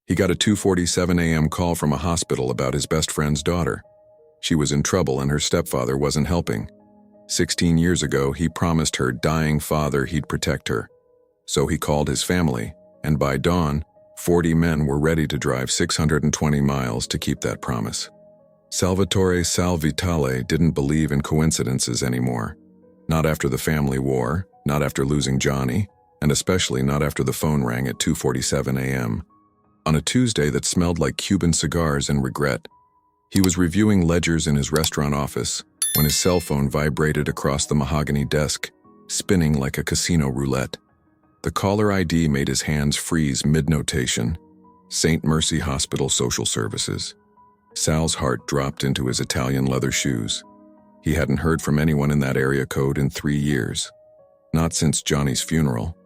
He got a 2:47 a.m. call from a hospital about his best friend's daughter. She was in trouble and her stepfather wasn't helping. 16 years ago, he promised her dying father he'd protect her. So he called his family, and by dawn, 40 men were ready to drive 620 miles to keep that promise. Salvatore Salvitale didn't believe in coincidences anymore. Not after the family war, not after losing Johnny, and especially not after the phone rang at 2:47 a.m. On a Tuesday that smelled like Cuban cigars and regret. He was reviewing ledgers in his restaurant office when his cell phone vibrated across the mahogany desk, spinning like a casino roulette. The caller ID made his hands freeze mid-notation. St. Mercy Hospital Social Services. Sal's heart dropped into his Italian leather shoes. He hadn't heard from anyone in that area code in 3 years. Not since Johnny's funeral.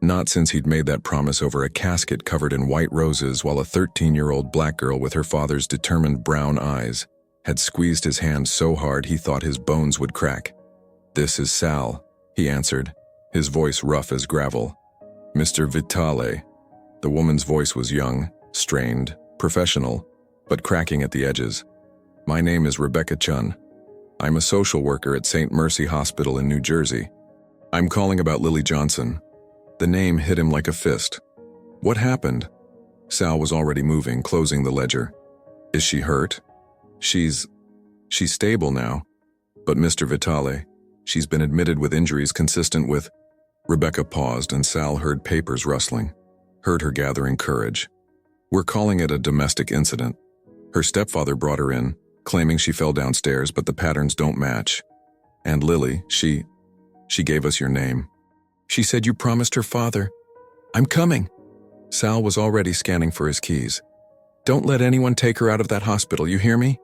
Not since he'd made that promise over a casket covered in white roses while a 13-year-old black girl with her father's determined brown eyes had squeezed his hand so hard he thought his bones would crack. "This is Sal," he answered, his voice rough as gravel. "Mr. Vitale." The woman's voice was young, strained, professional, but cracking at the edges. "My name is Rebecca Chun. I'm a social worker at St. Mercy Hospital in New Jersey. I'm calling about Lily Johnson." The name hit him like a fist. "What happened?" Sal was already moving, closing the ledger. "Is she hurt?" She's stable now. But Mr. Vitale, she's been admitted with injuries consistent with..." Rebecca paused and Sal heard papers rustling, heard her gathering courage. "We're calling it a domestic incident. Her stepfather brought her in, claiming she fell downstairs, but the patterns don't match. And Lily, she gave us your name. She said you promised her father." "I'm coming." Sal was already scanning for his keys. "Don't let anyone take her out of that hospital, you hear me?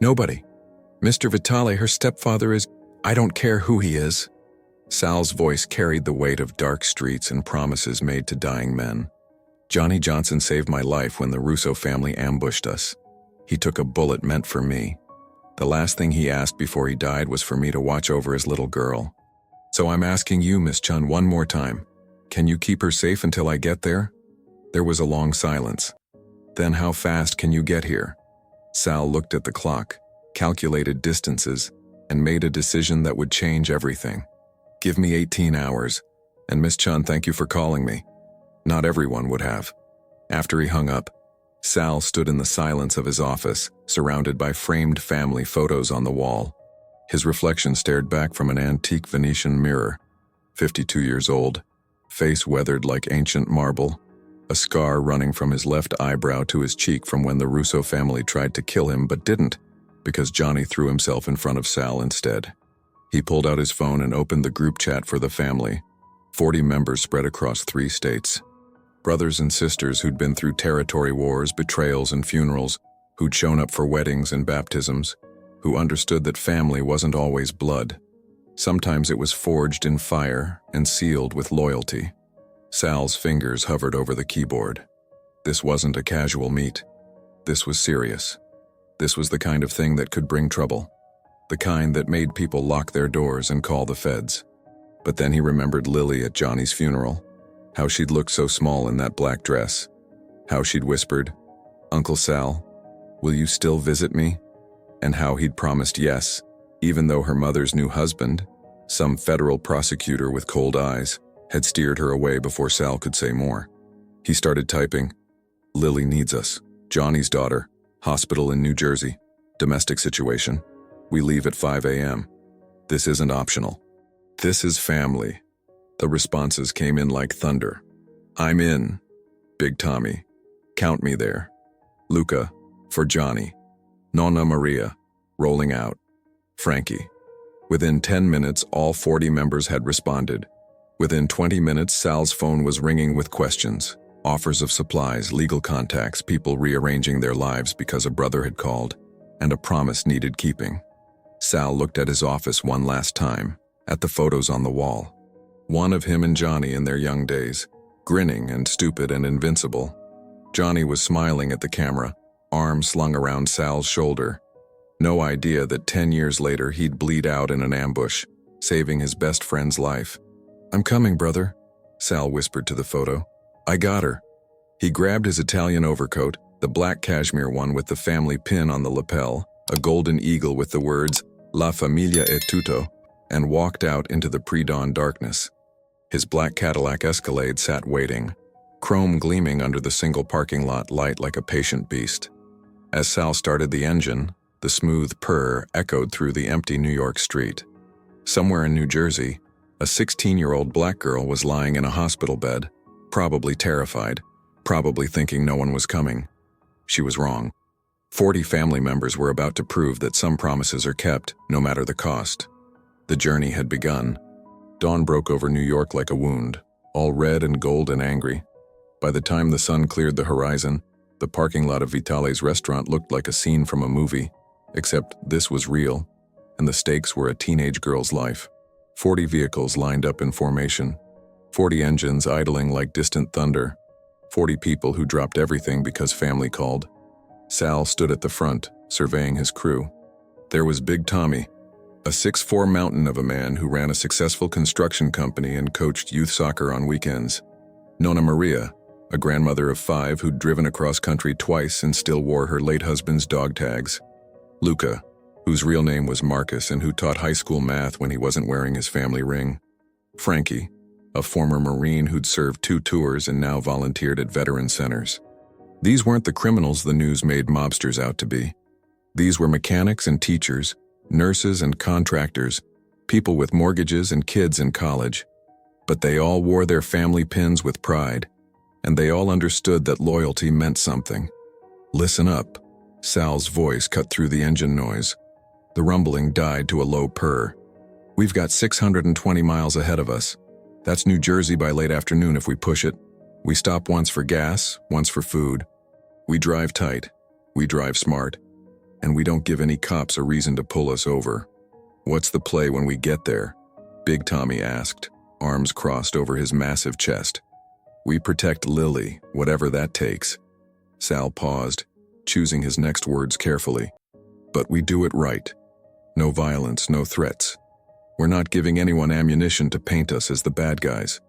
Nobody. Mr. Vitale, her stepfather is... I don't care who he is." Sal's voice carried the weight of dark streets and promises made to dying men. "Johnny Johnson saved my life when the Russo family ambushed us. He took a bullet meant for me. The last thing he asked before he died was for me to watch over his little girl. So I'm asking you, Miss Chun, one more time. Can you keep her safe until I get there?" There was a long silence. "Then how fast can you get here?" Sal looked at the clock, calculated distances, and made a decision that would change everything. "Give me 18 hours. And Miss Chun, thank you for calling me." Not everyone would have. After he hung up, Sal stood in the silence of his office, surrounded by framed family photos on the wall. His reflection stared back from an antique Venetian mirror. 52 years old, face weathered like ancient marble, a scar running from his left eyebrow to his cheek from when the Russo family tried to kill him but didn't, because Johnny threw himself in front of Sal instead. He pulled out his phone and opened the group chat for the family. 40 members spread across 3 states. Brothers and sisters who'd been through territory wars, betrayals, and funerals, who'd shown up for weddings and baptisms, who understood that family wasn't always blood. Sometimes it was forged in fire and sealed with loyalty. Sal's fingers hovered over the keyboard. This wasn't a casual meet. This was serious. This was the kind of thing that could bring trouble. The kind that made people lock their doors and call the feds. But then he remembered Lily at Johnny's funeral. How she'd looked so small in that black dress. How she'd whispered, "Uncle Sal, will you still visit me?" And how he'd promised yes, even though her mother's new husband, some federal prosecutor with cold eyes, had steered her away before Sal could say more. He started typing, "Lily needs us. Johnny's daughter. Hospital in New Jersey. Domestic situation. We leave at 5 a.m. This isn't optional. This is family." The responses came in like thunder. "I'm in. Big Tommy. Count me there. Luca. For Johnny. Nonna Maria. Rolling out. Frankie." Within 10 minutes, all 40 members had responded. Within 20 minutes, Sal's phone was ringing with questions, offers of supplies, legal contacts, people rearranging their lives because a brother had called, and a promise needed keeping. Sal looked at his office one last time, at the photos on the wall. One of him and Johnny in their young days, grinning and stupid and invincible. Johnny was smiling at the camera, arm slung around Sal's shoulder. No idea that 10 years later he'd bleed out in an ambush, saving his best friend's life. "I'm coming, brother," Sal whispered to the photo. "I got her." He grabbed his Italian overcoat, the black cashmere one with the family pin on the lapel, a golden eagle with the words, La Famiglia è tutto, and walked out into the pre-dawn darkness. His black Cadillac Escalade sat waiting, chrome gleaming under the single parking lot light like a patient beast. As Sal started the engine, the smooth purr echoed through the empty New York street. Somewhere in New Jersey, a 16-year-old black girl was lying in a hospital bed, probably terrified, probably thinking no one was coming. She was wrong. 40 family members were about to prove that some promises are kept, no matter the cost. The journey had begun. Dawn broke over New York like a wound, all red and gold and angry. By the time the sun cleared the horizon, the parking lot of Vitale's restaurant looked like a scene from a movie, except this was real, and the stakes were a teenage girl's life. 40 vehicles lined up in formation, 40 engines idling like distant thunder, 40 people who dropped everything because family called. Sal stood at the front, surveying his crew. There was Big Tommy, a 6'4" mountain of a man who ran a successful construction company and coached youth soccer on weekends. Nonna Maria, a grandmother of 5 who'd driven across country twice and still wore her late husband's dog tags. Luca, whose real name was Marcus and who taught high school math when he wasn't wearing his family ring. Frankie, a former Marine who'd served 2 tours and now volunteered at veteran centers. These weren't the criminals the news made mobsters out to be. These were mechanics and teachers, nurses and contractors, people with mortgages and kids in college. But they all wore their family pins with pride, and they all understood that loyalty meant something. Listen up. Sal's voice cut through the engine noise. The rumbling died to a low purr. We've got 620 miles ahead of us. That's New Jersey by late afternoon if we push it. We stop once for gas, once for food. We drive tight. We drive smart. And we don't give any cops a reason to pull us over. What's the play when we get there? Big Tommy asked, arms crossed over his massive chest. We protect Lily, whatever that takes. Sal paused, choosing his next words carefully. But we do it right. No violence, no threats. We're not giving anyone ammunition to paint us as the bad guys.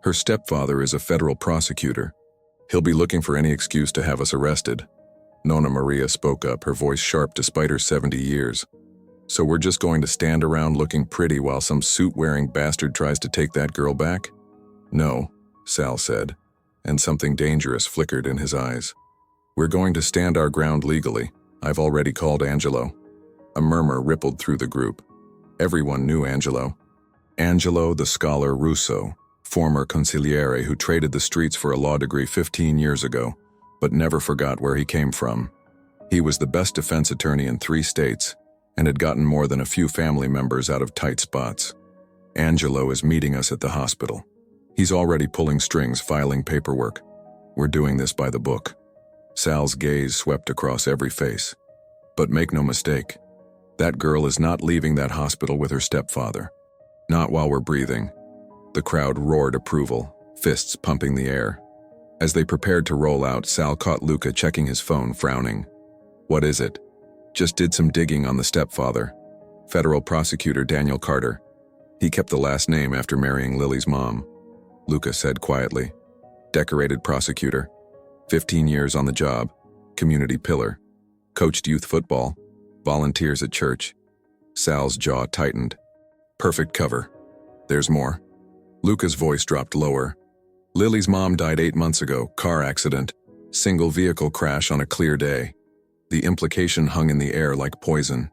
Her stepfather is a federal prosecutor. He'll be looking for any excuse to have us arrested. Nonna Maria spoke up, her voice sharp despite her 70 years. So we're just going to stand around looking pretty while some suit-wearing bastard tries to take that girl back? No, Sal said, and something dangerous flickered in his eyes. We're going to stand our ground legally. I've already called Angelo. A murmur rippled through the group. Everyone knew Angelo. Angelo the scholar Russo, former consigliere who traded the streets for a law degree 15 years ago, but never forgot where he came from. He was the best defense attorney in 3 states and had gotten more than a few family members out of tight spots. Angelo is meeting us at the hospital. He's already pulling strings, filing paperwork. We're doing this by the book. Sal's gaze swept across every face. But make no mistake, that girl is not leaving that hospital with her stepfather. Not while we're breathing. The crowd roared approval, fists pumping the air. As they prepared to roll out, Sal caught Luca checking his phone, frowning. What is it? Just did some digging on the stepfather. Federal prosecutor Daniel Carter. He kept the last name after marrying Lily's mom. Luca said quietly. Decorated prosecutor. 15 years on the job. Community pillar. Coached youth football. Volunteers at church. Sal's jaw tightened. Perfect cover. There's more. Luca's voice dropped lower. Lily's mom died 8 months ago, car accident. Single vehicle crash on a clear day. The implication hung in the air like poison.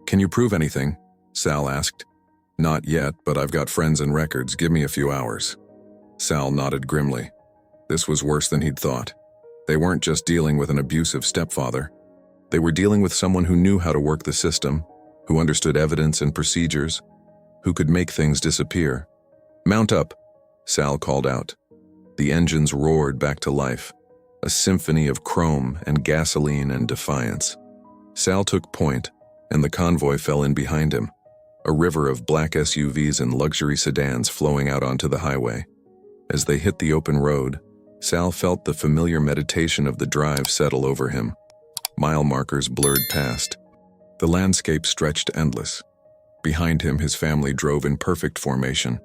Can you prove anything? Sal asked. Not yet, but I've got friends and records. Give me a few hours. Sal nodded grimly. This was worse than he'd thought. They weren't just dealing with an abusive stepfather. They were dealing with someone who knew how to work the system, who understood evidence and procedures, who could make things disappear. Mount up, Sal called out. The engines roared back to life, a symphony of chrome and gasoline and defiance. Sal took point, and the convoy fell in behind him, a river of black SUVs and luxury sedans flowing out onto the highway. As they hit the open road, Sal felt the familiar meditation of the drive settle over him. Mile markers blurred past. The landscape stretched endless. Behind him, his family drove in perfect formation,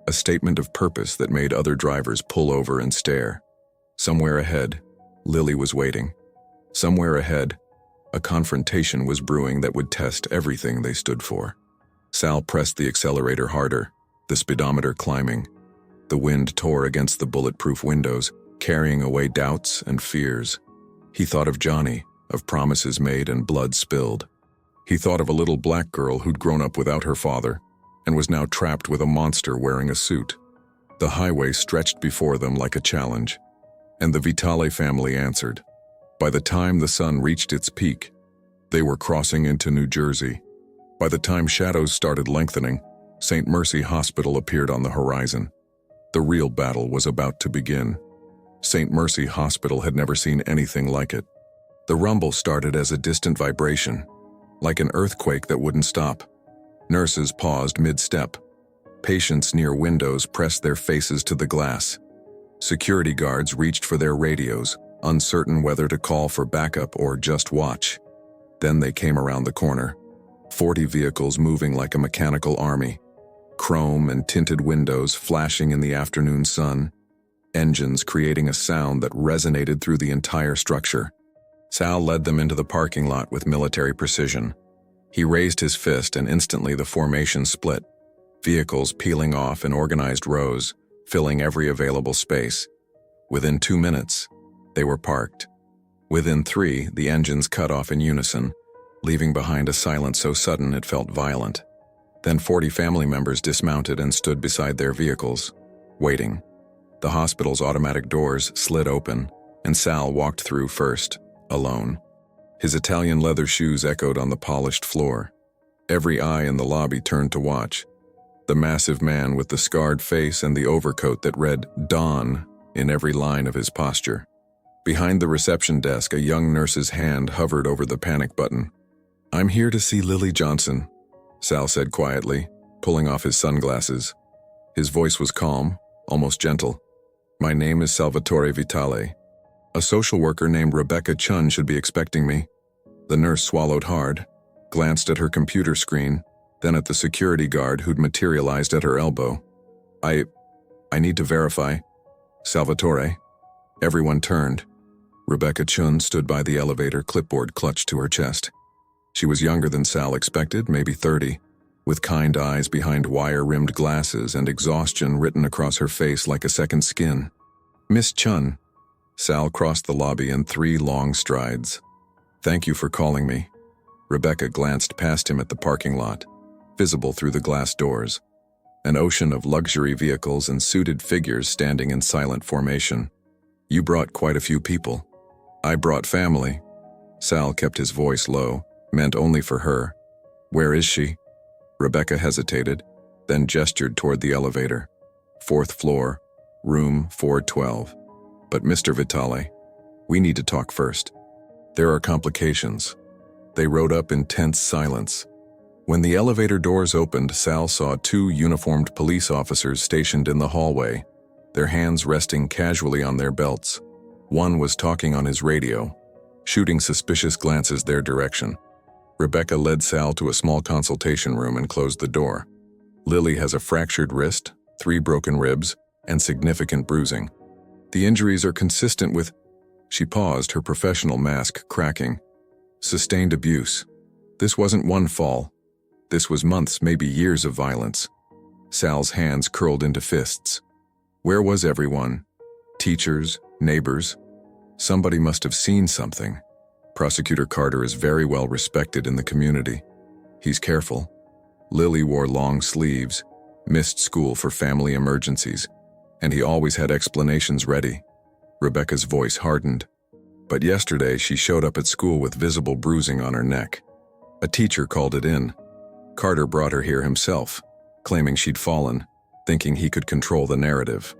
a statement of purpose that made other drivers pull over and stare. Somewhere ahead, Lily was waiting. Somewhere ahead, a confrontation was brewing that would test everything they stood for. Sal pressed the accelerator harder, the speedometer climbing. The wind tore against the bulletproof windows, carrying away doubts and fears. He thought of Johnny, of promises made and blood spilled. He thought of a little black girl who'd grown up without her father and was now trapped with a monster wearing a suit. The highway stretched before them like a challenge, and the Vitale family answered. By the time the sun reached its peak, they were crossing into New Jersey. By the time shadows started lengthening, St. Mercy Hospital appeared on the horizon. The real battle was about to begin. St. Mercy Hospital had never seen anything like it. The rumble started as a distant vibration, like an earthquake that wouldn't stop. Nurses paused mid-step. Patients near windows pressed their faces to the glass. Security guards reached for their radios, uncertain whether to call for backup or just watch. Then they came around the corner. 40 vehicles moving like a mechanical army. Chrome and tinted windows flashing in the afternoon sun. Engines creating a sound that resonated through the entire structure. Sal led them into the parking lot with military precision. He raised his fist and instantly the formation split. Vehicles peeling off in organized rows, filling every available space. Within 2 minutes, they were parked. Within 3, the engines cut off in unison, leaving behind a silence so sudden it felt violent. Then 40 family members dismounted and stood beside their vehicles, waiting. The hospital's automatic doors slid open, and Sal walked through first, alone. His Italian leather shoes echoed on the polished floor. Every eye in the lobby turned to watch. The massive man with the scarred face and the overcoat that read "Dawn" in every line of his posture. Behind the reception desk, a young nurse's hand hovered over the panic button. "I'm here to see Lily Johnson," Sal said quietly, pulling off his sunglasses. His voice was calm, almost gentle. "My name is Salvatore Vitale. A social worker named Rebecca Chun should be expecting me." The nurse swallowed hard, glanced at her computer screen, then at the security guard who'd materialized at her elbow. I need to verify. Salvatore." Everyone turned. Rebecca Chun stood by the elevator, clipboard clutched to her chest. She was younger than Sal expected, maybe 30, with kind eyes behind wire-rimmed glasses and exhaustion written across her face like a second skin. "Miss Chun." Sal crossed the lobby in 3 long strides. "Thank you for calling me." Rebecca glanced past him at the parking lot, visible through the glass doors. An ocean of luxury vehicles and suited figures standing in silent formation. "You brought quite a few people." "I brought family." Sal kept his voice low, meant only for her. "Where is she?" Rebecca hesitated, then gestured toward the elevator. "4th floor, room 412. "But Mr. Vitale, we need to talk first. There are complications." They rode up in tense silence. When the elevator doors opened, Sal saw 2 uniformed police officers stationed in the hallway, their hands resting casually on their belts. One was talking on his radio, shooting suspicious glances their direction. Rebecca led Sal to a small consultation room and closed the door. "Lily has a fractured wrist, 3 broken ribs, and significant bruising. The injuries are consistent with..." She paused, her professional mask cracking. "Sustained abuse. This wasn't one fall. This was months, maybe years of violence." Sal's hands curled into fists. Where was everyone? Teachers, neighbors? Somebody must have seen something. Prosecutor Carter is very well respected in the community. He's careful. Lily wore long sleeves, missed school for family emergencies, and he always had explanations ready. Rebecca's voice hardened. But yesterday she showed up at school with visible bruising on her neck. A teacher called it in. Carter brought her here himself, claiming she'd fallen, thinking he could control the narrative.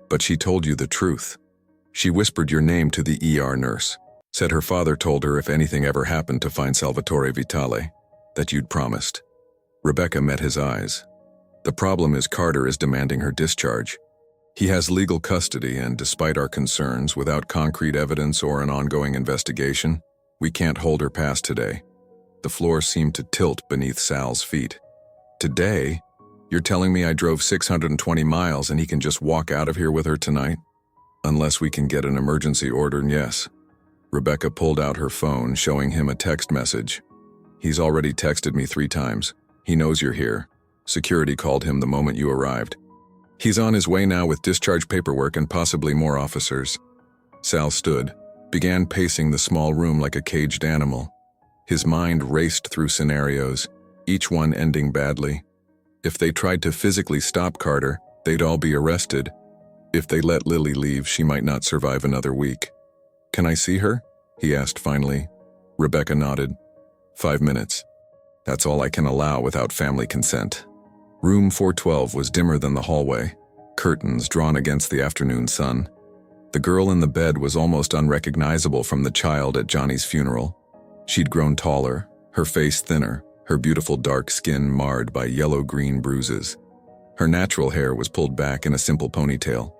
But she told you the truth. She whispered your name to the ER nurse, said her father told her if anything ever happened to find Salvatore Vitale, that you'd promised. Rebecca met his eyes. The problem is Carter is demanding her discharge. He has legal custody, and despite our concerns, without concrete evidence or an ongoing investigation, we can't hold her past today. The floor seemed to tilt beneath Sal's feet. Today? You're telling me I drove 620 miles and he can just walk out of here with her tonight? Unless we can get an emergency order, yes. Rebecca pulled out her phone, showing him a text message. He's already texted me 3 times. He knows you're here. Security called him the moment you arrived. He's on his way now with discharge paperwork and possibly more officers. Sal stood, began pacing the small room like a caged animal. His mind raced through scenarios, each one ending badly. If they tried to physically stop Carter, they'd all be arrested. If they let Lily leave, she might not survive another week. "Can I see her?" he asked finally. Rebecca nodded. 5 minutes. That's all I can allow without family consent. Room 412 was dimmer than the hallway, curtains drawn against the afternoon sun. The girl in the bed was almost unrecognizable from the child at Johnny's funeral. She'd grown taller, her face thinner, her beautiful dark skin marred by yellow-green bruises. Her natural hair was pulled back in a simple ponytail.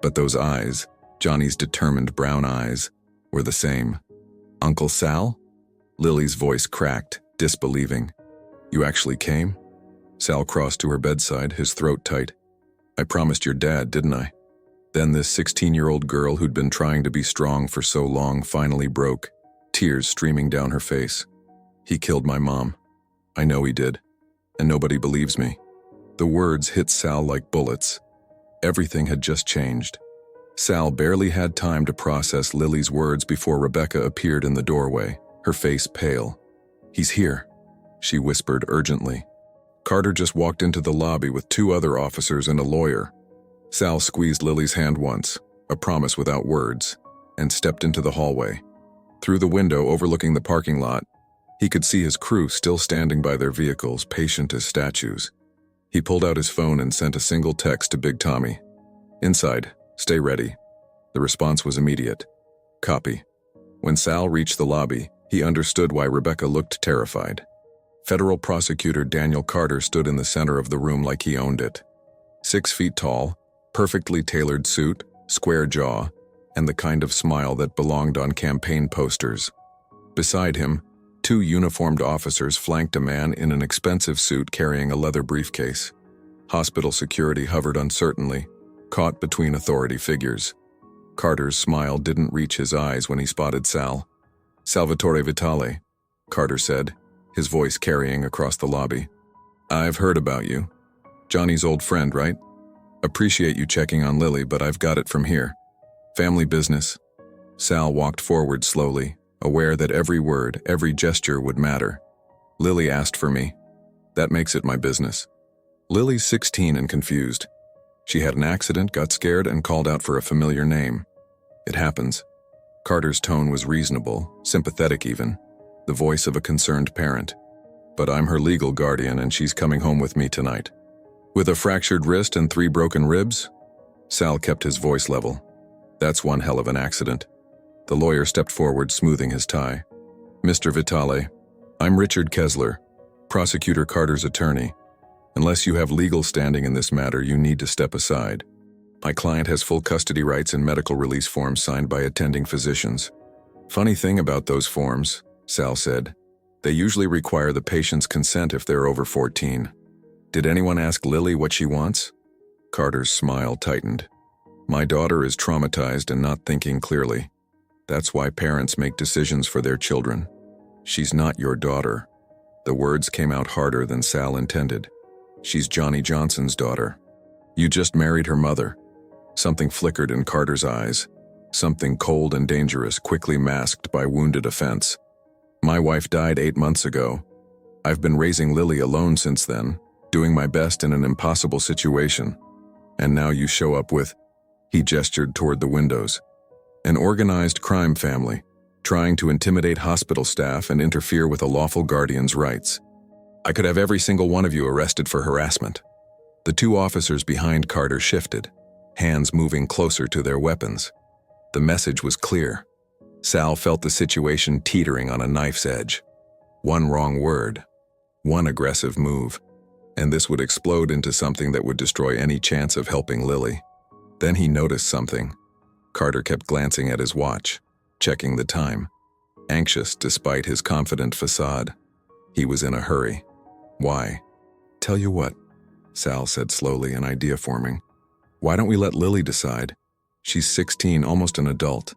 But those eyes, Johnny's determined brown eyes, were the same. "Uncle Sal?" Lily's voice cracked, disbelieving. "You actually came?" Sal crossed to her bedside, his throat tight. "I promised your dad, didn't I?" Then this 16-year-old girl who'd been trying to be strong for so long finally broke, tears streaming down her face. "He killed my mom. I know he did. And nobody believes me." The words hit Sal like bullets. Everything had just changed. Sal barely had time to process Lily's words before Rebecca appeared in the doorway, her face pale. "He's here," she whispered urgently. Carter just walked into the lobby with 2 other officers and a lawyer. Sal squeezed Lily's hand once, a promise without words, and stepped into the hallway. Through the window overlooking the parking lot, he could see his crew still standing by their vehicles, patient as statues. He pulled out his phone and sent a single text to Big Tommy. "Inside, stay ready." The response was immediate. "Copy." When Sal reached the lobby, he understood why Rebecca looked terrified. Federal Prosecutor Daniel Carter stood in the center of the room like he owned it. 6 feet tall, perfectly tailored suit, square jaw, and the kind of smile that belonged on campaign posters. Beside him, 2 uniformed officers flanked a man in an expensive suit carrying a leather briefcase. Hospital security hovered uncertainly, caught between authority figures. Carter's smile didn't reach his eyes when he spotted Sal. "Salvatore Vitale," Carter said, his voice carrying across the lobby. "I've heard about you. Johnny's old friend, right? Appreciate you checking on Lily, but I've got it from here. Family business." Sal walked forward slowly, aware that every word, every gesture would matter. "Lily asked for me. That makes it my business." Lily's 16 and confused. She had an accident, got scared, and called out for a familiar name. "It happens." Carter's tone was reasonable, sympathetic even, the voice of a concerned parent. "But I'm her legal guardian and she's coming home with me tonight." "With a fractured wrist and 3 broken ribs?" Sal kept his voice level. "That's one hell of an accident." The lawyer stepped forward, smoothing his tie. "Mr. Vitale, I'm Richard Kessler, Prosecutor Carter's attorney. Unless you have legal standing in this matter, you need to step aside. My client has full custody rights and medical release forms signed by attending physicians." "Funny thing about those forms," Sal said. "They usually require the patient's consent if they're over 14. Did anyone ask Lily what she wants?" Carter's smile tightened. "My daughter is traumatized and not thinking clearly. That's why parents make decisions for their children. She's not your daughter." The words came out harder than Sal intended. "She's Johnny Johnson's daughter. You just married her mother." Something flickered in Carter's eyes, something cold and dangerous, quickly masked by wounded offense. "My wife died 8 months ago. I've been raising Lily alone since then, doing my best in an impossible situation. And now you show up with," he gestured toward the windows, "an organized crime family, trying to intimidate hospital staff and interfere with a lawful guardian's rights. I could have every single one of you arrested for harassment." The 2 officers behind Carter shifted, hands moving closer to their weapons. The message was clear. Sal felt the situation teetering on a knife's edge. One wrong word, one aggressive move, and this would explode into something that would destroy any chance of helping Lily. Then he noticed something. Carter kept glancing at his watch, checking the time, anxious despite his confident facade. He was in a hurry. "Why?" "Tell you what," Sal said slowly, an idea forming. "Why don't we let Lily decide? She's 16, almost an adult.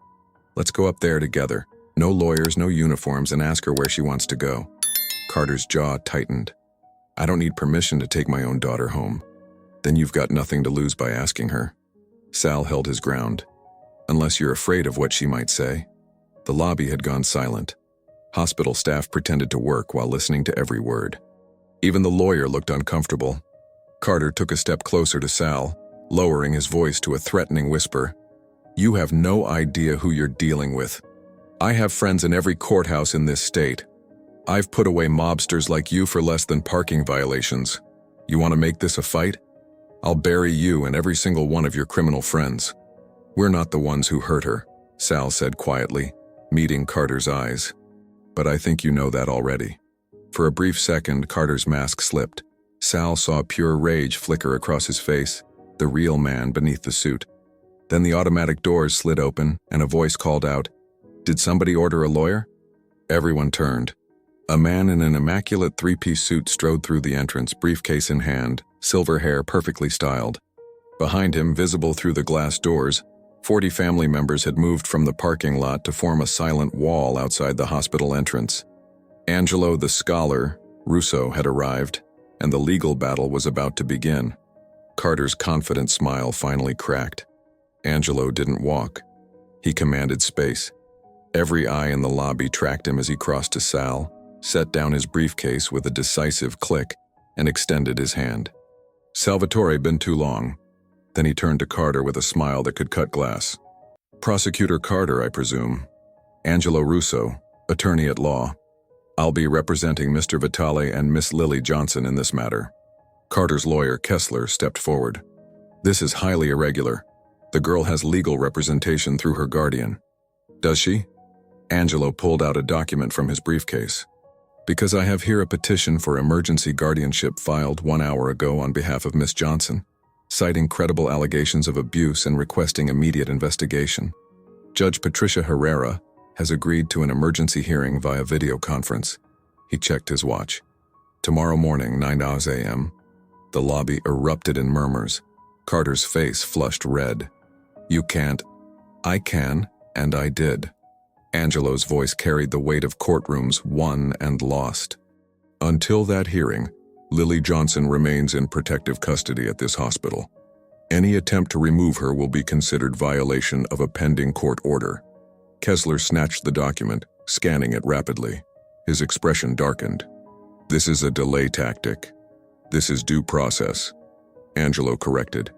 Let's go up there together. No lawyers, no uniforms, and ask her where she wants to go. Carter's jaw tightened. I don't need permission to take my own daughter home. Then you've got nothing to lose by asking her. Sal held his ground. Unless you're afraid of what she might say. The lobby had gone silent. Hospital staff pretended to work while listening to every word. Even the lawyer looked uncomfortable. Carter took a step closer to Sal, lowering his voice to a threatening whisper. You have no idea who you're dealing with. I have friends in every courthouse in this state. I've put away mobsters like you for less than parking violations. You want to make this a fight? I'll bury you and every single one of your criminal friends. We're not the ones who hurt her, Sal said quietly, meeting Carter's eyes. But I think you know that already. For a brief second, Carter's mask slipped. Sal saw pure rage flicker across his face, the real man beneath the suit. Then the automatic doors slid open and a voice called out, Did somebody order a lawyer? Everyone turned. A man in an immaculate three-piece suit strode through the entrance, briefcase in hand, silver hair perfectly styled. Behind him, visible through the glass doors, 40 family members had moved from the parking lot to form a silent wall outside the hospital entrance. Angelo the scholar, Russo, had arrived, and the legal battle was about to begin. Carter's confident smile finally cracked. Angelo didn't walk. He commanded space. Every eye in the lobby tracked him as he crossed to Sal, set down his briefcase with a decisive click, and extended his hand. Salvatore, been too long. Then he turned to Carter with a smile that could cut glass. Prosecutor Carter, I presume. Angelo Russo, attorney at law. I'll be representing Mr. Vitale and Miss Lily Johnson in this matter. Carter's lawyer, Kessler, stepped forward. This is highly irregular. The girl has legal representation through her guardian. Does she? Angelo pulled out a document from his briefcase. Because I have here a petition for emergency guardianship filed 1 hour ago on behalf of Miss Johnson, citing credible allegations of abuse and requesting immediate investigation. Judge Patricia Herrera has agreed to an emergency hearing via video conference. He checked his watch. Tomorrow morning, 9 a.m. The lobby erupted in murmurs. Carter's face flushed red. You can't. I can, and I did. Angelo's voice carried the weight of courtrooms won and lost. Until that hearing, Lily Johnson remains in protective custody at this hospital. Any attempt to remove her will be considered violation of a pending court order. Kessler snatched the document, scanning it rapidly. His expression darkened. This is a delay tactic. This is due process. Angelo corrected.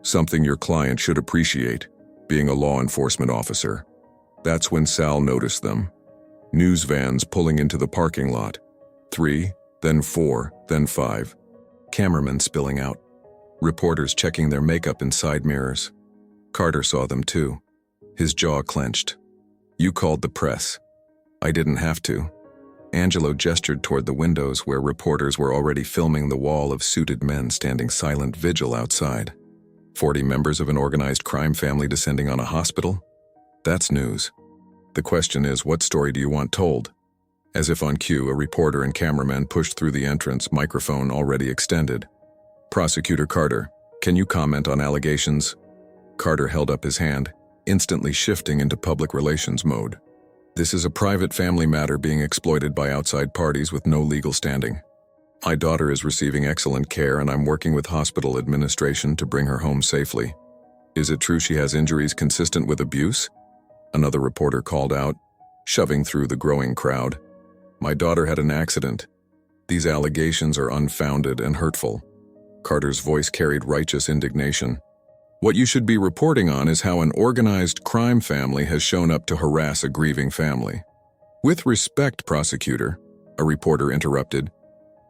Something your client should appreciate, being a law enforcement officer. That's when Sal noticed them. News vans pulling into the parking lot. 3, then 4, then 5. Cameramen spilling out. Reporters checking their makeup in side mirrors. Carter saw them too. His jaw clenched. You called the press. I didn't have to. Angelo gestured toward the windows where reporters were already filming the wall of suited men standing silent vigil outside. 40 members of an organized crime family descending on a hospital? That's news. The question is, what story do you want told? As if on cue, a reporter and cameraman pushed through the entrance, microphone already extended. Prosecutor Carter, can you comment on allegations? Carter held up his hand, instantly shifting into public relations mode. This is a private family matter being exploited by outside parties with no legal standing. My daughter is receiving excellent care and I'm working with hospital administration to bring her home safely. Is it true she has injuries consistent with abuse? Another reporter called out, shoving through the growing crowd. My daughter had an accident. These allegations are unfounded and hurtful. Carter's voice carried righteous indignation. What you should be reporting on is how an organized crime family has shown up to harass a grieving family. With respect, prosecutor, a reporter interrupted.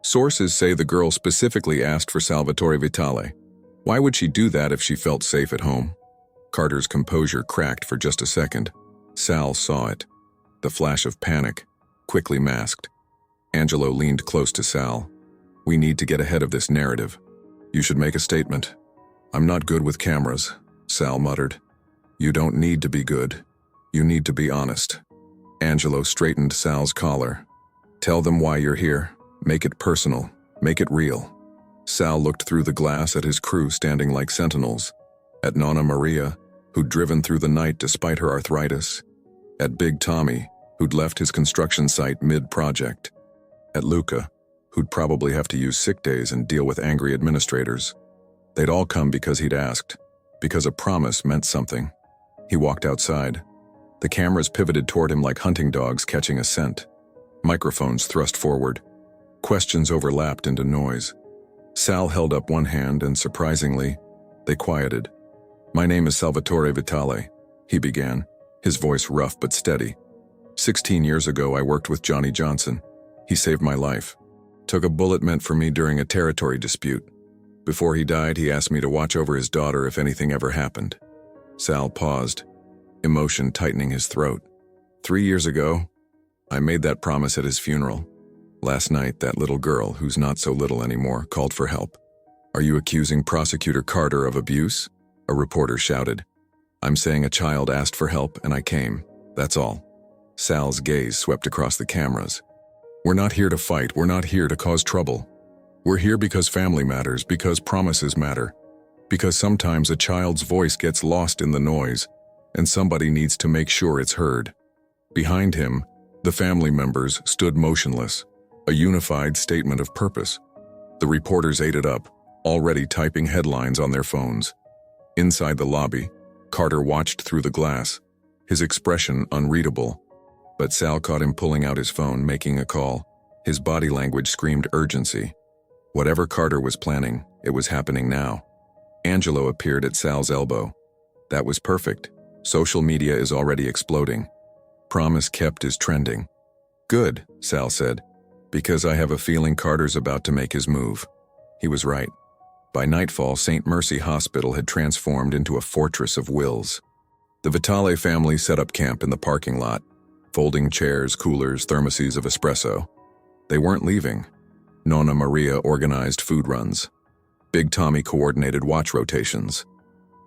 Sources say the girl specifically asked for Salvatore Vitale. Why would she do that if she felt safe at home? Carter's composure cracked for just a second. Sal saw it. The flash of panic, quickly masked. Angelo leaned close to Sal. We need to get ahead of this narrative. You should make a statement. I'm not good with cameras, Sal muttered. You don't need to be good. You need to be honest. Angelo straightened Sal's collar. Tell them why you're here. Make it personal. Make it real. Sal looked through the glass at his crew standing like sentinels. At Nonna Maria, who'd driven through the night despite her arthritis. At Big Tommy, who'd left his construction site mid-project. At Luca, who'd probably have to use sick days and deal with angry administrators. They'd all come because he'd asked, because a promise meant something. He walked outside. The cameras pivoted toward him like hunting dogs catching a scent. Microphones thrust forward. Questions overlapped into noise. Sal held up one hand and, surprisingly, they quieted. "My name is Salvatore Vitale," he began, his voice rough but steady. 16 years ago, I worked with Johnny Johnson. He saved my life. Took a bullet meant for me during a territory dispute. Before he died, he asked me to watch over his daughter if anything ever happened. Sal paused, emotion tightening his throat. 3 years ago, I made that promise at his funeral. Last night, that little girl, who's not so little anymore, called for help. "Are you accusing Prosecutor Carter of abuse?" a reporter shouted. "I'm saying a child asked for help and I came. That's all." Sal's gaze swept across the cameras. "We're not here to fight. We're not here to cause trouble. We're here because family matters, because promises matter, because sometimes a child's voice gets lost in the noise, and somebody needs to make sure it's heard." Behind him, the family members stood motionless, a unified statement of purpose. The reporters ate it up, already typing headlines on their phones. Inside the lobby, Carter watched through the glass, his expression unreadable. But Sal caught him pulling out his phone, making a call. His body language screamed urgency. Whatever Carter was planning, it was happening now. Angelo appeared at Sal's elbow. That was perfect. Social media is already exploding. Promise kept is trending. "Good," Sal said, "because I have a feeling Carter's about to make his move." He was right. By nightfall, St. Mercy Hospital had transformed into a fortress of wills. The Vitale family set up camp in the parking lot, folding chairs, coolers, thermoses of espresso. They weren't leaving. Nonna Maria organized food runs. Big Tommy coordinated watch rotations.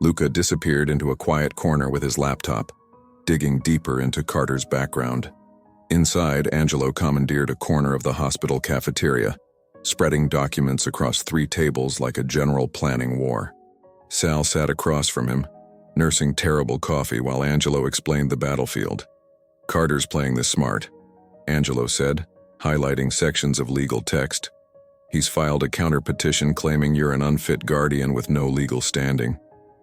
Luca disappeared into a quiet corner with his laptop, digging deeper into Carter's background. Inside, Angelo commandeered a corner of the hospital cafeteria, spreading documents across 3 tables like a general planning war. Sal sat across from him, nursing terrible coffee while Angelo explained the battlefield. "Carter's playing this smart," Angelo said, highlighting sections of legal text. "He's filed a counter-petition claiming you're an unfit guardian with no legal standing.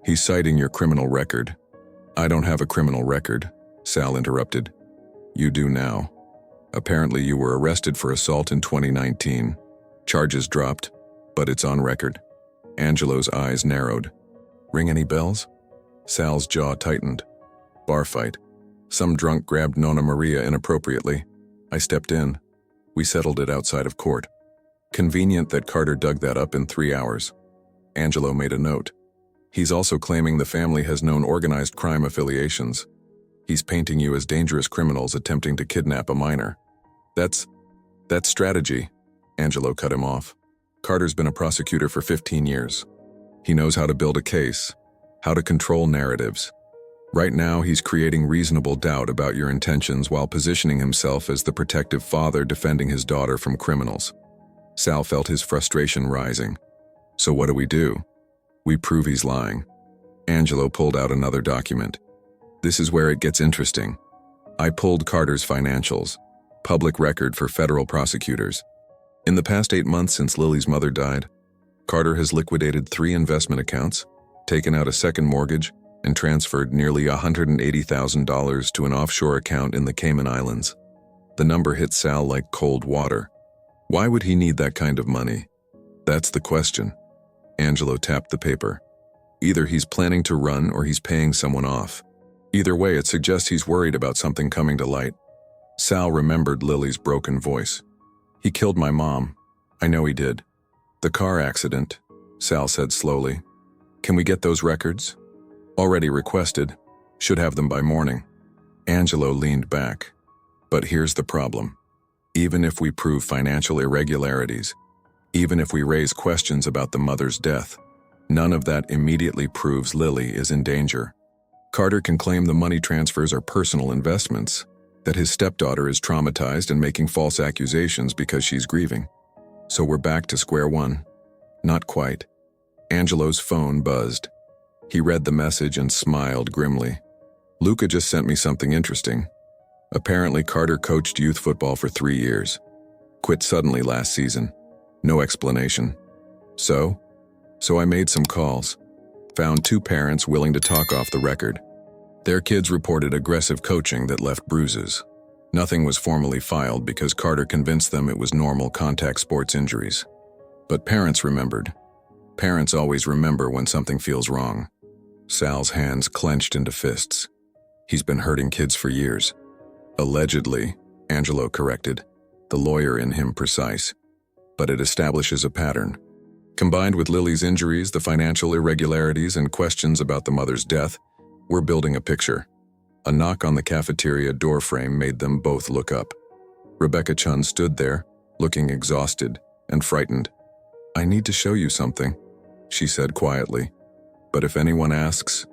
He's citing your criminal record." "I don't have a criminal record," Sal interrupted. "You do now. Apparently you were arrested for assault in 2019. Charges dropped, but it's on record." Angelo's eyes narrowed. "Ring any bells?" Sal's jaw tightened. "Bar fight. Some drunk grabbed Nonna Maria inappropriately. I stepped in. We settled it outside of court. Convenient that Carter dug that up in 3 hours." Angelo made a note. "He's also claiming the family has known organized crime affiliations. He's painting you as dangerous criminals attempting to kidnap a minor." That's strategy," Angelo cut him off. "Carter's been a prosecutor for 15 years. He knows how to build a case, how to control narratives. Right now, he's creating reasonable doubt about your intentions while positioning himself as the protective father defending his daughter from criminals." Sal felt his frustration rising. "So what do? We prove he's lying." Angelo pulled out another document. "This is where it gets interesting. I pulled Carter's financials, public record for federal prosecutors. In the past 8 months since Lily's mother died, Carter has liquidated 3 investment accounts, taken out a second mortgage, and transferred nearly $180,000 to an offshore account in the Cayman Islands." The number hit Sal like cold water. Why would he need that kind of money? That's the question. Angelo tapped the paper. Either he's planning to run or he's paying someone off. Either way, it suggests he's worried about something coming to light. Sal remembered Lily's broken voice. "He killed my mom. I know he did." "The car accident," Sal said slowly. "Can we get those records?" "Already requested. Should have them by morning." Angelo leaned back. "But here's the problem. Even if we prove financial irregularities, even if we raise questions about the mother's death, none of that immediately proves Lily is in danger. Carter can claim the money transfers are personal investments, that his stepdaughter is traumatized and making false accusations because she's grieving. So we're back to square one." "Not quite." Angelo's phone buzzed. He read the message and smiled grimly. Luca just sent me something interesting. Apparently, Carter coached youth football for 3 years. Quit suddenly last season. No explanation. So I made some calls. Found 2 parents willing to talk off the record. Their kids reported aggressive coaching that left bruises. Nothing was formally filed because Carter convinced them it was normal contact sports injuries. But parents remembered. Parents always remember when something feels wrong. Sal's hands clenched into fists. He's been hurting kids for years. Allegedly, Angelo corrected, the lawyer in him precise. But it establishes a pattern. Combined with Lily's injuries, the financial irregularities, and questions about the mother's death, we're building a picture. A knock on the cafeteria doorframe made them both look up. Rebecca Chun stood there, looking exhausted and frightened. "I need to show you something," she said quietly. "But if anyone asks,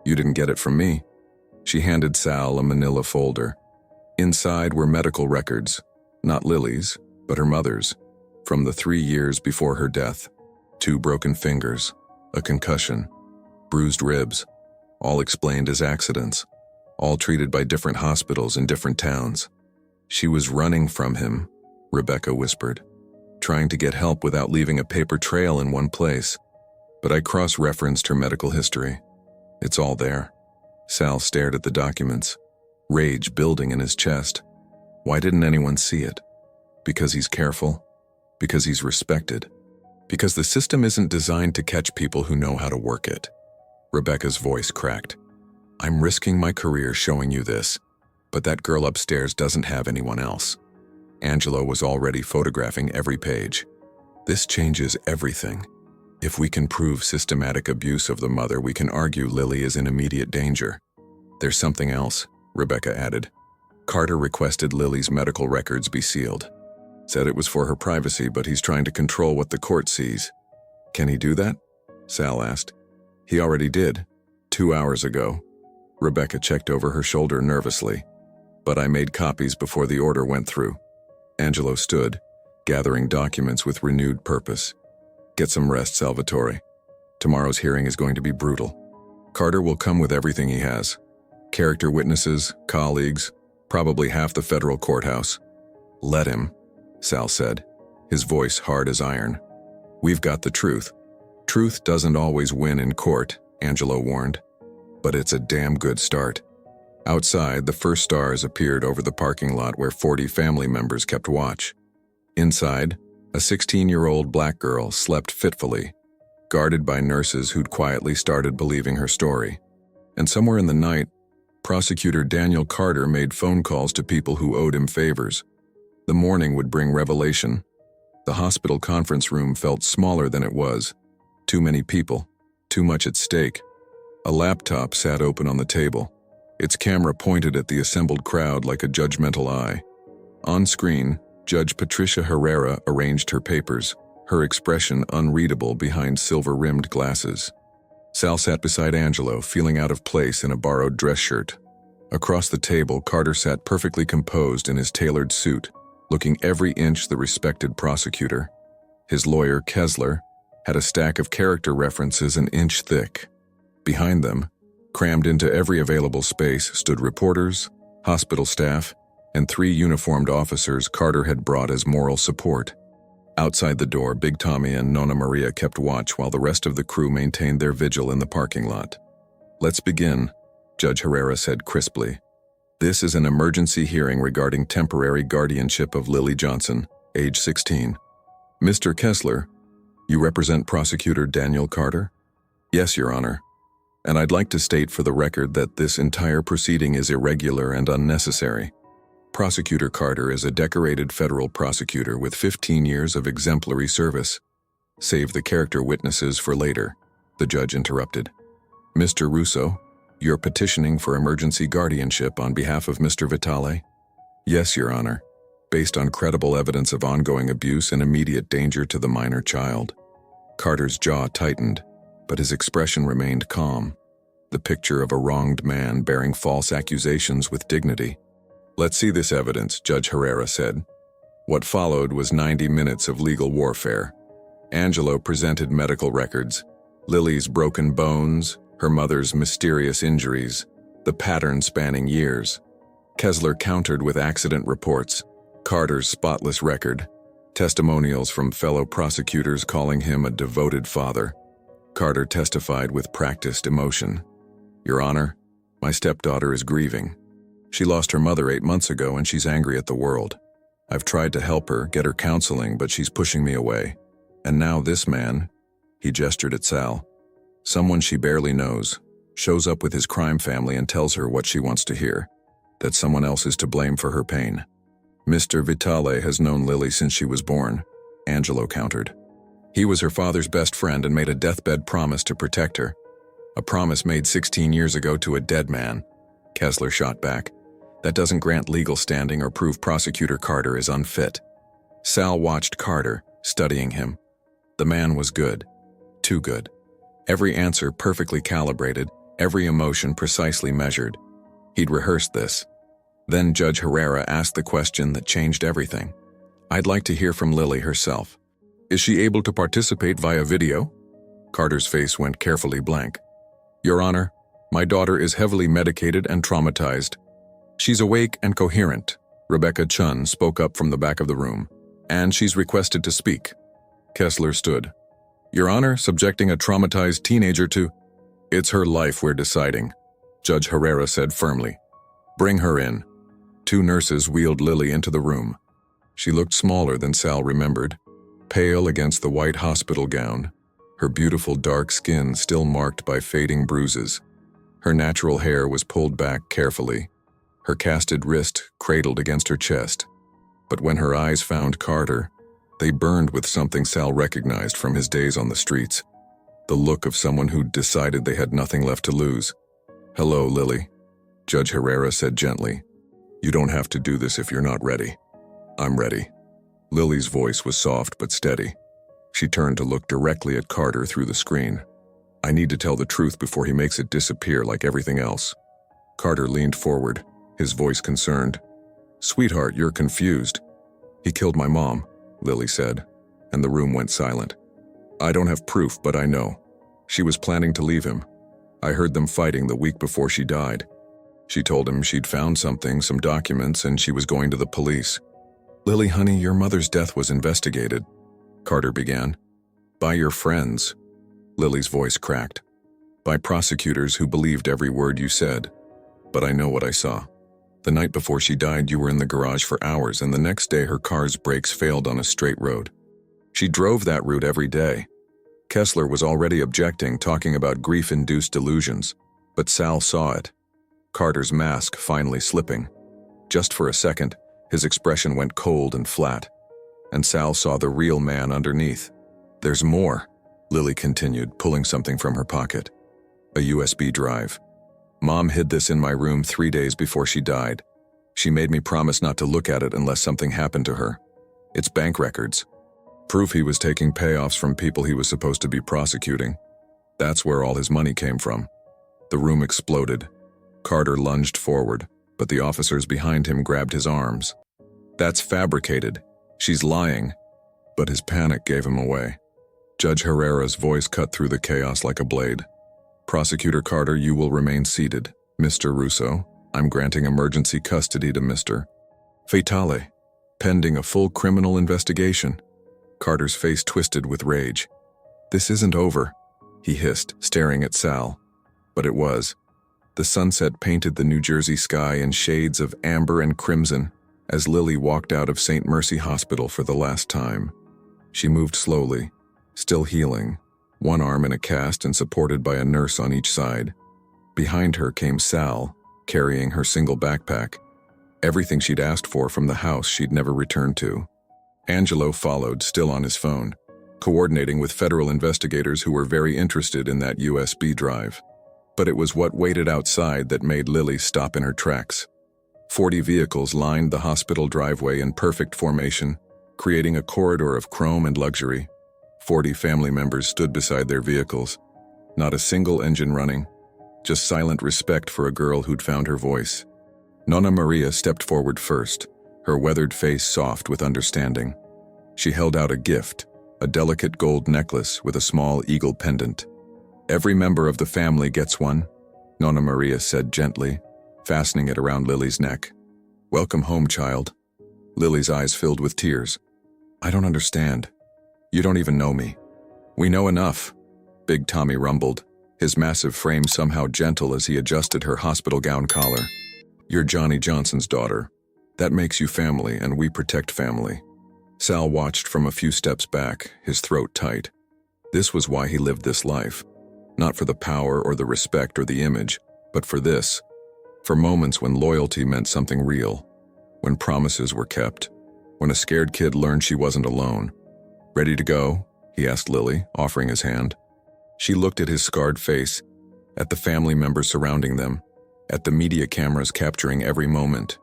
you didn't get it from me." She handed Sal a manila folder. Inside were medical records, not Lily's, but her mother's, from the 3 years before her death. 2 broken fingers, a concussion, bruised ribs, all explained as accidents, all treated by different hospitals in different towns. "She was running from him," Rebecca whispered, "trying to get help without leaving a paper trail in one place. But I cross-referenced her medical history. It's all there." Sal stared at the documents, rage building in his chest. Why didn't anyone see it? Because he's careful? Because he's respected? Because the system isn't designed to catch people who know how to work it? Rebecca's voice cracked. "I'm risking my career showing you this, but that girl upstairs doesn't have anyone else." Angelo was already photographing every page. "This changes everything. If we can prove systematic abuse of the mother, we can argue Lily is in immediate danger." "There's something else," Rebecca added. "Carter requested Lily's medical records be sealed. Said it was for her privacy, but he's trying to control what the court sees." "Can he do that?" Sal asked. "He already did, 2 hours ago." Rebecca checked over her shoulder nervously. "But I made copies before the order went through." Angelo stood, gathering documents with renewed purpose. "Get some rest, Salvatore. Tomorrow's hearing is going to be brutal. Carter will come with everything he has. Character witnesses, colleagues, probably half the federal courthouse." "Let him," Sal said, his voice hard as iron. "We've got the truth. Truth doesn't always win in court," Angelo warned. "But it's a damn good start." Outside, the first stars appeared over the parking lot where 40 family members kept watch. Inside, a 16-year-old black girl slept fitfully, guarded by nurses who'd quietly started believing her story. And somewhere in the night, Prosecutor Daniel Carter made phone calls to people who owed him favors. The morning would bring revelation. The hospital conference room felt smaller than it was. Too many people, too much at stake. A laptop sat open on the table, its camera pointed at the assembled crowd like a judgmental eye. On screen, Judge Patricia Herrera arranged her papers, her expression unreadable behind silver-rimmed glasses. Sal sat beside Angelo, feeling out of place in a borrowed dress shirt. Across the table, Carter sat perfectly composed in his tailored suit, looking every inch the respected prosecutor. His lawyer, Kessler, had a stack of character references an inch thick. Behind them, crammed into every available space, stood reporters, hospital staff, and 3 uniformed officers Carter had brought as moral support. Outside the door, Big Tommy and Nonna Maria kept watch while the rest of the crew maintained their vigil in the parking lot. "Let's begin," Judge Herrera said crisply. "This is an emergency hearing regarding temporary guardianship of Lily Johnson, age 16. Mr. Kessler, you represent Prosecutor Daniel Carter?" "Yes, Your Honor. And I'd like to state for the record that this entire proceeding is irregular and unnecessary. Prosecutor Carter is a decorated federal prosecutor with 15 years of exemplary service." "Save the character witnesses for later," the judge interrupted. "Mr. Russo, you're petitioning for emergency guardianship on behalf of Mr. Vitale?" "Yes, Your Honor, based on credible evidence of ongoing abuse and immediate danger to the minor child." Carter's jaw tightened, but his expression remained calm, the picture of a wronged man bearing false accusations with dignity. "Let's see this evidence," Judge Herrera said. What followed was 90 minutes of legal warfare. Angelo presented medical records, Lily's broken bones, Her mother's mysterious injuries, the pattern spanning years. Kessler countered with accident reports, Carter's spotless record, testimonials from fellow prosecutors calling him a devoted father. Carter testified with practiced emotion. "Your Honor, my stepdaughter is grieving. She lost her mother 8 months ago and she's angry at the world. I've tried to help her, get her counseling, but she's pushing me away. And now this man," he gestured at Sal, "someone she barely knows, shows up with his crime family and tells her what she wants to hear, that someone else is to blame for her pain. Mr. Vitale has known Lily since she was born," Angelo countered. "He was her father's best friend and made a deathbed promise to protect her. A promise made 16 years ago to a dead man," Kessler shot back. "That doesn't grant legal standing or prove Prosecutor Carter is unfit." Sal watched Carter, studying him. The man was good. Too good. Every answer perfectly calibrated, every emotion precisely measured. He'd rehearsed this. Then Judge Herrera asked the question that changed everything. "I'd like to hear from Lily herself. Is she able to participate via video?" Carter's face went carefully blank. "Your Honor, my daughter is heavily medicated and traumatized. She's awake and coherent," Rebecca Chun spoke up from the back of the room, "and she's requested to speak." Kessler stood. "Your Honor, subjecting a traumatized teenager to—" "It's her life we're deciding," Judge Herrera said firmly. "Bring her in." 2 nurses wheeled Lily into the room. She looked smaller than Sal remembered, pale against the white hospital gown, her beautiful dark skin still marked by fading bruises. Her natural hair was pulled back carefully, her casted wrist cradled against her chest. But when her eyes found Carter, they burned with something Sal recognized from his days on the streets, the look of someone who'd decided they had nothing left to lose. "Hello, Lily," Judge Herrera said gently. "You don't have to do this if you're not ready." "I'm ready." Lily's voice was soft but steady. She turned to look directly at Carter through the screen. "I need to tell the truth before he makes it disappear like everything else." Carter leaned forward, his voice concerned. "Sweetheart, you're confused." "He killed my mom," Lily said, and the room went silent. "I don't have proof, but I know. She was planning to leave him. I heard them fighting the week before she died. She told him she'd found something, some documents, and she was going to the police." "Lily, honey, your mother's death was investigated," Carter began. "By your friends." Lily's voice cracked. "By prosecutors who believed every word you said. But I know what I saw. The night before she died, you were in the garage for hours, and the next day her car's brakes failed on a straight road. She drove that route every day." Kessler was already objecting, talking about grief-induced delusions, but Sal saw it. Carter's mask finally slipping. Just for a second, his expression went cold and flat, and Sal saw the real man underneath. "There's more," Lily continued, pulling something from her pocket. "A USB drive. Mom hid this in my room 3 days before she died. She made me promise not to look at it unless something happened to her. It's bank records. Proof he was taking payoffs from people he was supposed to be prosecuting. That's where all his money came from." The room exploded. Carter lunged forward, but the officers behind him grabbed his arms. "That's fabricated. She's lying." But his panic gave him away. Judge Herrera's voice cut through the chaos like a blade. "Prosecutor Carter, you will remain seated. Mr. Russo, I'm granting emergency custody to Mr. Vitale, pending a full criminal investigation." Carter's face twisted with rage. "This isn't over," he hissed, staring at Sal. But it was. The sunset painted the New Jersey sky in shades of amber and crimson as Lily walked out of St. Mercy Hospital for the last time. She moved slowly, still healing, one arm in a cast and supported by a nurse on each side. Behind her came Sal, carrying her single backpack, everything she'd asked for from the house she'd never returned to. Angelo followed, still on his phone, coordinating with federal investigators who were very interested in that USB drive. But it was what waited outside that made Lily stop in her tracks. 40 vehicles lined the hospital driveway in perfect formation, creating a corridor of chrome and luxury. 40 family members stood beside their vehicles, not a single engine running, just silent respect for a girl who'd found her voice. Nonna Maria stepped forward first, her weathered face soft with understanding. She held out a gift, a delicate gold necklace with a small eagle pendant. Every member of the family gets one, Nonna Maria said gently, fastening it around Lily's neck. Welcome home, child. Lily's eyes filled with tears. I don't understand. You don't even know me. We know enough, Big Tommy rumbled, his massive frame somehow gentle as he adjusted her hospital gown collar. You're Johnny Johnson's daughter. That makes you family, and we protect family. Sal watched from a few steps back, his throat tight. This was why he lived this life. Not for the power or the respect or the image, but for this. For moments when loyalty meant something real. When promises were kept. When a scared kid learned she wasn't alone. Ready to go? He asked Lily, offering his hand. She looked at his scarred face, at the family members surrounding them, at the media cameras capturing every moment.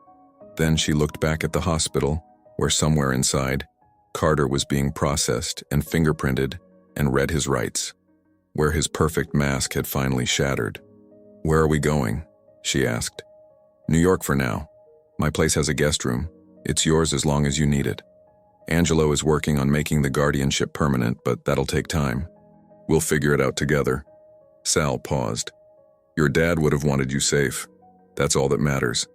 Then she looked back at the hospital, where somewhere inside, Carter was being processed and fingerprinted and read his rights. Where his perfect mask had finally shattered. Where are we going? She asked. New York for now. My place has a guest room. It's yours as long as you need it. Angelo is working on making the guardianship permanent, but that'll take time. We'll figure it out together. Sal paused. Your dad would have wanted you safe. That's all that matters.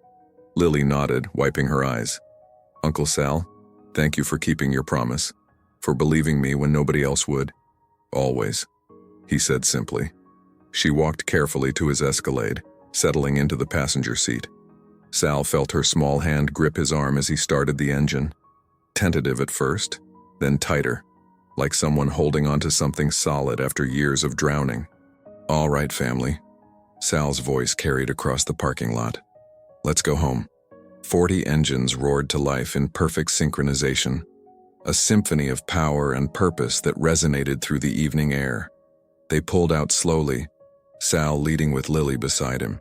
Lily nodded, wiping her eyes. Uncle Sal, thank you for keeping your promise. For believing me when nobody else would. Always. He said simply. She walked carefully to his Escalade, settling into the passenger seat. Sal felt her small hand grip his arm as he started the engine. Tentative at first, then tighter, like someone holding onto something solid after years of drowning. All right, family. Sal's voice carried across the parking lot. Let's go home. 40 engines roared to life in perfect synchronization, a symphony of power and purpose that resonated through the evening air. They pulled out slowly, Sal leading with Lily beside him.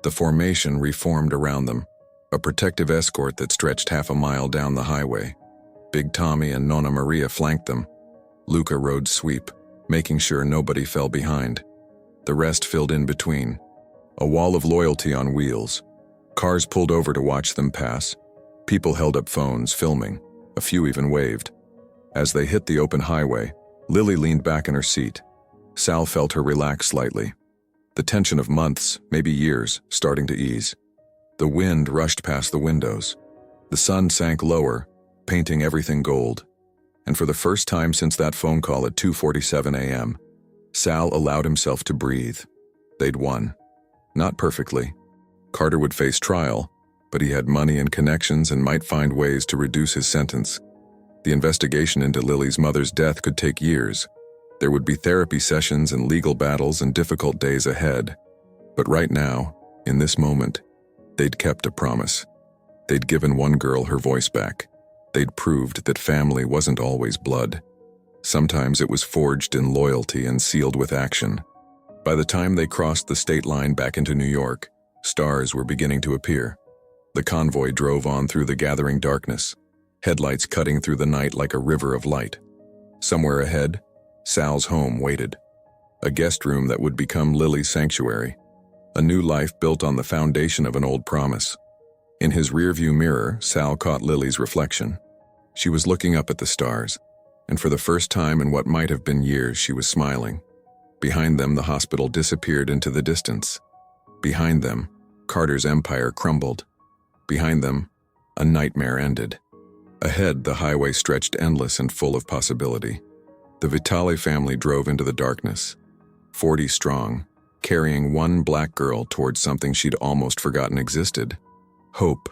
The formation reformed around them, a protective escort that stretched half a mile down the highway. Big Tommy and Nonna Maria flanked them. Luca rode sweep, making sure nobody fell behind. The rest filled in between. A wall of loyalty on wheels. Cars pulled over to watch them pass. People held up phones, filming. A few even waved. As they hit the open highway, Lily leaned back in her seat. Sal felt her relax slightly. The tension of months, maybe years, starting to ease. The wind rushed past the windows. The sun sank lower, painting everything gold. And for the first time since that phone call at 2:47 a.m., Sal allowed himself to breathe. They'd won. Not perfectly. Carter would face trial, but he had money and connections and might find ways to reduce his sentence. The investigation into Lily's mother's death could take years. There would be therapy sessions and legal battles and difficult days ahead. But right now, in this moment, they'd kept a promise. They'd given one girl her voice back. They'd proved that family wasn't always blood. Sometimes it was forged in loyalty and sealed with action. By the time they crossed the state line back into New York, stars were beginning to appear. The convoy drove on through the gathering darkness, headlights cutting through the night like a river of light. Somewhere ahead, Sal's home waited. A guest room that would become Lily's sanctuary. A new life built on the foundation of an old promise. In his rearview mirror, Sal caught Lily's reflection. She was looking up at the stars, and for the first time in what might have been years, she was smiling. Behind them, the hospital disappeared into the distance. Behind them, Carter's empire crumbled. Behind them, a nightmare ended. Ahead, the highway stretched endless and full of possibility. The Vitale family drove into the darkness, 40 strong, carrying one black girl towards something she'd almost forgotten existed. Hope.